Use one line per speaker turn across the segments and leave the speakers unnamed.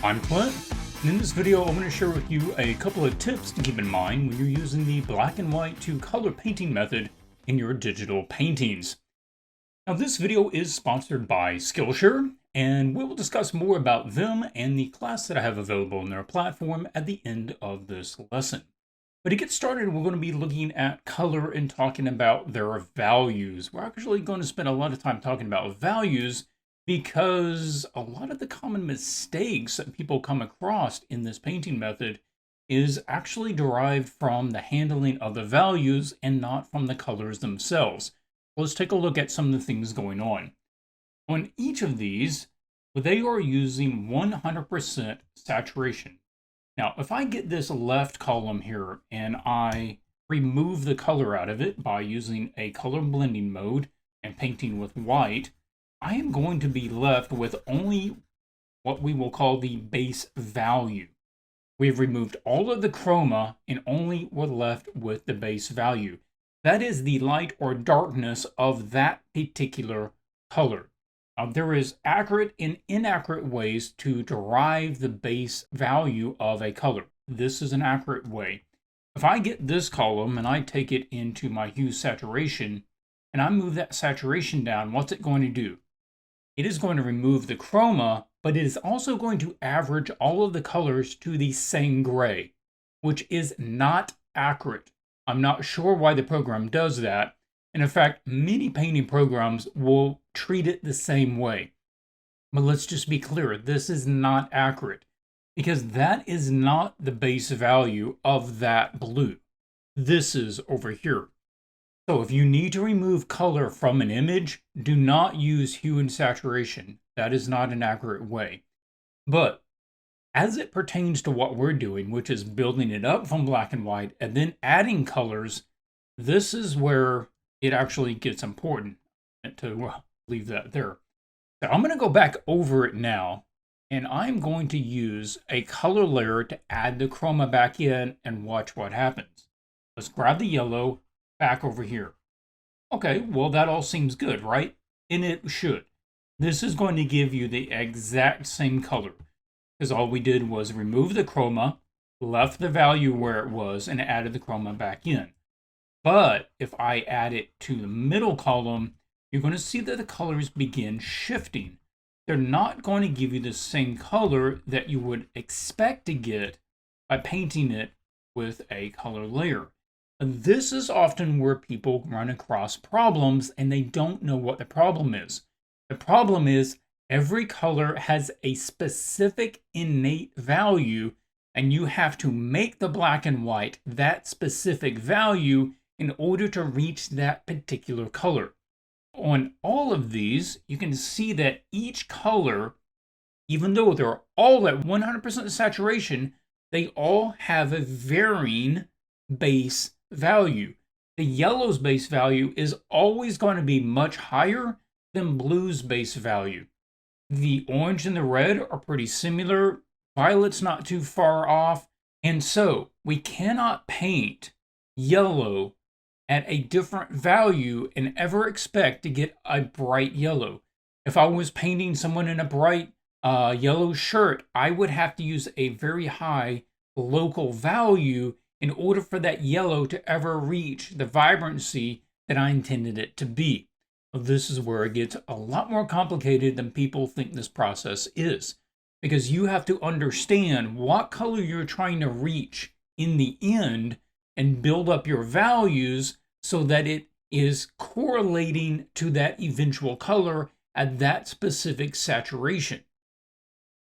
I'm Clint, and in this video I'm going to share with you a couple of tips to keep in mind when you're using the black and white to color painting method in your digital paintings. Now this video is sponsored by Skillshare, and we will discuss more about them and the class that I have available on their platform at the end of this lesson. But to get started, we're going to be looking at color and talking about their values. We're actually going to spend a lot of time talking about values because a lot of the common mistakes that people come across in this painting method is actually derived from the handling of the values and not from the colors themselves. Let's take a look at some of the things going on. On each of these, they are using 100% saturation. Now, if I get this left column here and I remove the color out of it by using a color blending mode and painting with white, I am going to be left with only what we will call the base value. We've removed all of the chroma and only we're left with the base value. That is the light or darkness of that particular color. There is accurate and inaccurate ways to derive the base value of a color. This is an accurate way. If I get this column and I take it into my hue saturation and I move that saturation down, what's it going to do? It is going to remove the chroma, but it is also going to average all of the colors to the same gray, which is not accurate. I'm not sure why the program does that. And in fact, many painting programs will treat it the same way. But let's just be clear, this is not accurate because that is not the base value of that blue. This is over here. So if you need to remove color from an image, do not use hue and saturation. That is not an accurate way. But as it pertains to what we're doing, which is building it up from black and white and then adding colors, this is where it actually gets important to leave that there. So I'm going to go back over it now, and I'm going to use a color layer to add the chroma back in and watch what happens. Let's grab the yellow back over here. Okay, well that all seems good, right? And it should. This is going to give you the exact same color because all we did was remove the chroma, left the value where it was, and added the chroma back in. But if I add it to the middle column, you're going to see that the colors begin shifting. They're not going to give you the same color that you would expect to get by painting it with a color layer. And this is often where people run across problems and they don't know what the problem is. The problem is every color has a specific innate value, and you have to make the black and white that specific value in order to reach that particular color. On all of these, you can see that each color, even though they're all at 100% saturation, they all have a varying base value. The yellow's base value is always going to be much higher than blue's base value. The orange and the red are pretty similar. Violet's not too far off. And so we cannot paint yellow at a different value and ever expect to get a bright yellow. If I was painting someone in a bright yellow shirt, I would have to use a very high local value in order for that yellow to ever reach the vibrancy that I intended it to be. This is where it gets a lot more complicated than people think this process is, because you have to understand what color you're trying to reach in the end and build up your values so that it is correlating to that eventual color at that specific saturation.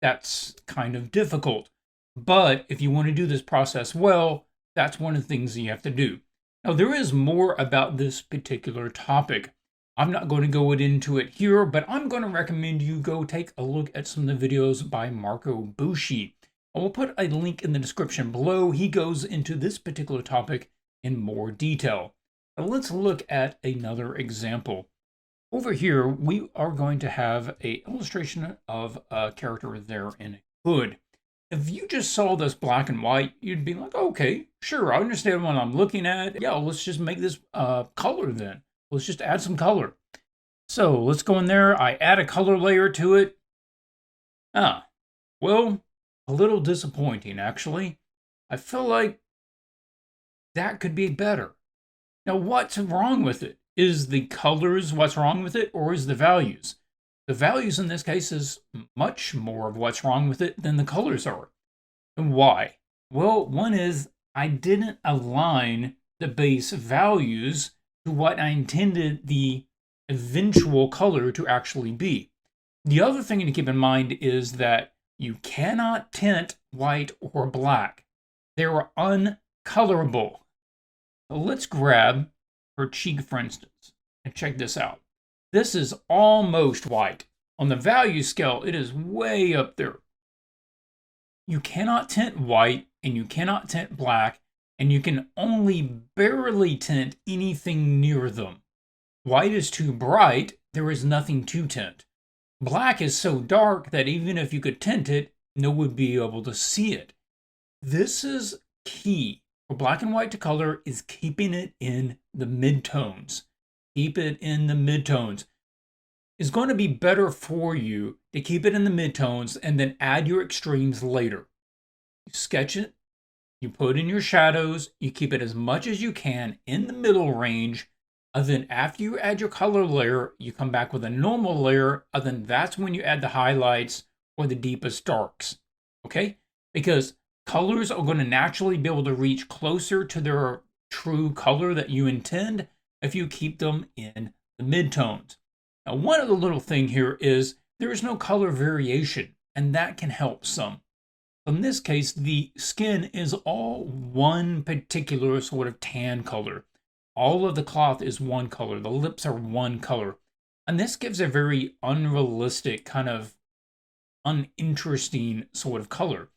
That's kind of difficult, but if you want to do this process well, that's one of the things that you have to do. Now, there is more about this particular topic. I'm not going to go into it here, but I'm going to recommend you go take a look at some of the videos by Marco Bucci. I will put a link in the description below. He goes into this particular topic in more detail. Now, let's look at another example. Over here, we are going to have an illustration of a character there in a hood. If you just saw this black and white, you'd be like, okay, sure, I understand what I'm looking at. Yeah, let's just make this color then. Let's just add some color. So let's go in there. I add a color layer to it. Ah, well, a little disappointing, actually. I feel like that could be better. Now, what's wrong with it? Is the colors what's wrong with it, or is the values? The values in this case is much more of what's wrong with it than the colors are. And why? Well, one is I didn't align the base values to what I intended the eventual color to actually be. The other thing to keep in mind is that you cannot tint white or black. They are uncolorable. So let's grab her cheek, for instance, and check this out. This is almost white. On the value scale, it is way up there. You cannot tint white and you cannot tint black, and you can only barely tint anything near them. White is too bright, there is nothing to tint. Black is so dark that even if you could tint it, no one would be able to see it. This is key for black and white to color, is keeping it in the midtones. Keep it in the midtones. It's going to be better for you to keep it in the midtones and then add your extremes later. You sketch it, you put in your shadows, you keep it as much as you can in the middle range, and then after you add your color layer, you come back with a normal layer, and then that's when you add the highlights or the deepest darks, okay? Because colors are going to naturally be able to reach closer to their true color that you intend if you keep them in the midtones. Now, one other little thing here is there is no color variation, and that can help some. In this case, the skin is all one particular sort of tan color. All of the cloth is one color. The lips are one color. And this gives a very unrealistic, kind of uninteresting sort of color.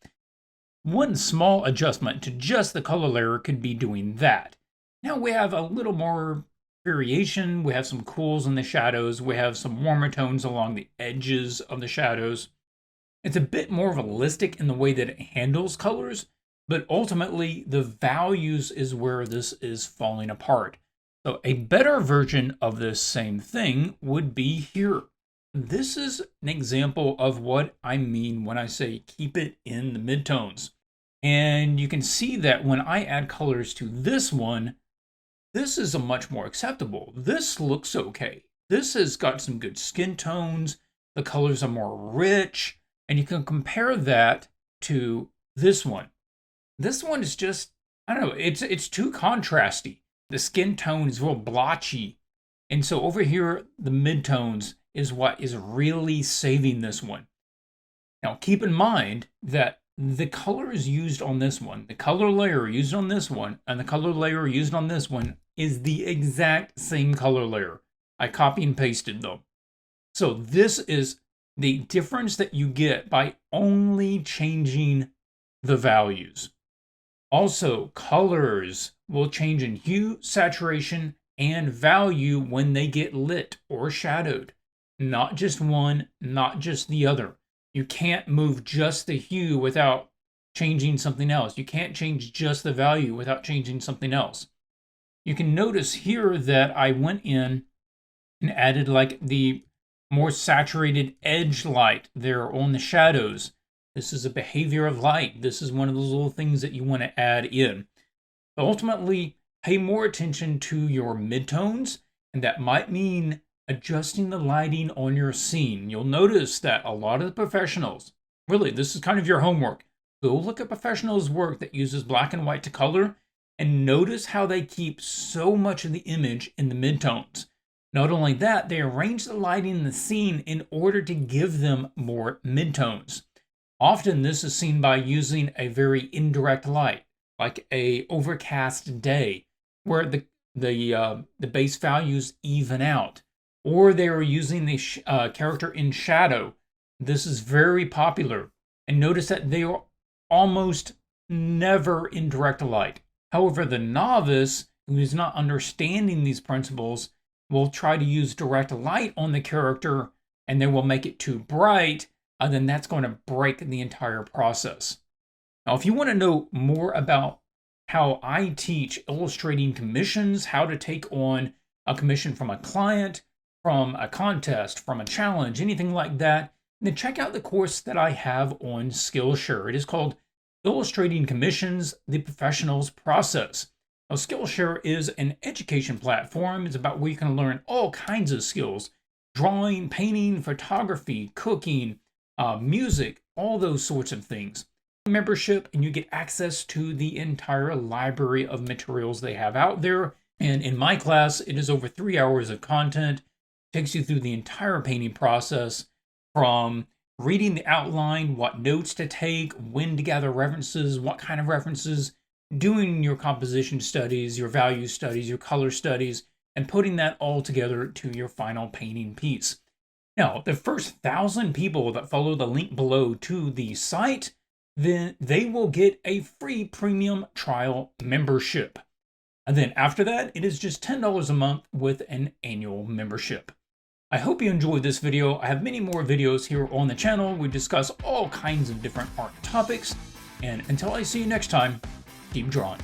One small adjustment to just the color layer could be doing that. Now we have a little more variation. We have some cools in the shadows. We have some warmer tones along the edges of the shadows. It's a bit more realistic in the way that it handles colors, but ultimately the values is where this is falling apart. So a better version of this same thing would be here. This is an example of what I mean when I say keep it in the midtones. And you can see that when I add colors to this one, this is a much more acceptable. This looks okay. This has got some good skin tones. The colors are more rich. And you can compare that to this one. This one is just, I don't know, it's too contrasty. The skin tone is real blotchy. And so over here, the midtones is what is really saving this one. Now, keep in mind that the colors used on this one, the color layer used on this one, and the color layer used on this one is the exact same color layer. I copy and pasted them. So this is the difference that you get by only changing the values. Also, colors will change in hue, saturation, and value when they get lit or shadowed. Not just one, not just the other. You can't move just the hue without changing something else. You can't change just the value without changing something else. You can notice here that I went in and added like the more saturated edge light there on the shadows. This is a behavior of light. This is one of those little things that you want to add in. But ultimately, pay more attention to your midtones, and that might mean adjusting the lighting on your scene. You'll notice that a lot of the professionals, really, this is kind of your homework. Go look at professionals' work that uses black and white to color, and notice how they keep so much of the image in the midtones. Not only that, they arrange the lighting in the scene in order to give them more midtones. Often this is seen by using a very indirect light, like a overcast day, where the base values even out. Or they are using the character in shadow. This is very popular. And notice that they are almost never in direct light. However, the novice who is not understanding these principles will try to use direct light on the character, and they will make it too bright, and then that's going to break the entire process. Now, if you want to know more about how I teach illustrating commissions, how to take on a commission from a client, from a contest, from a challenge, anything like that, then check out the course that I have on Skillshare. It is called Illustrating Commissions, the Professional's Process. Now, Skillshare is an education platform. It's about where you can learn all kinds of skills: drawing, painting, photography, cooking, music, all those sorts of things. Membership, and you get access to the entire library of materials they have out there. And in my class, it is over 3 hours of content. It takes you through the entire painting process, from reading the outline, what notes to take, when to gather references, what kind of references, doing your composition studies, your value studies, your color studies, and putting that all together to your final painting piece. Now, the first 1,000 people that follow the link below to the site, then they will get a free premium trial membership. And then after that, it is just $10 a month with an annual membership. I hope you enjoyed this video. I have many more videos here on the channel. We discuss all kinds of different art topics. And until I see you next time, keep drawing.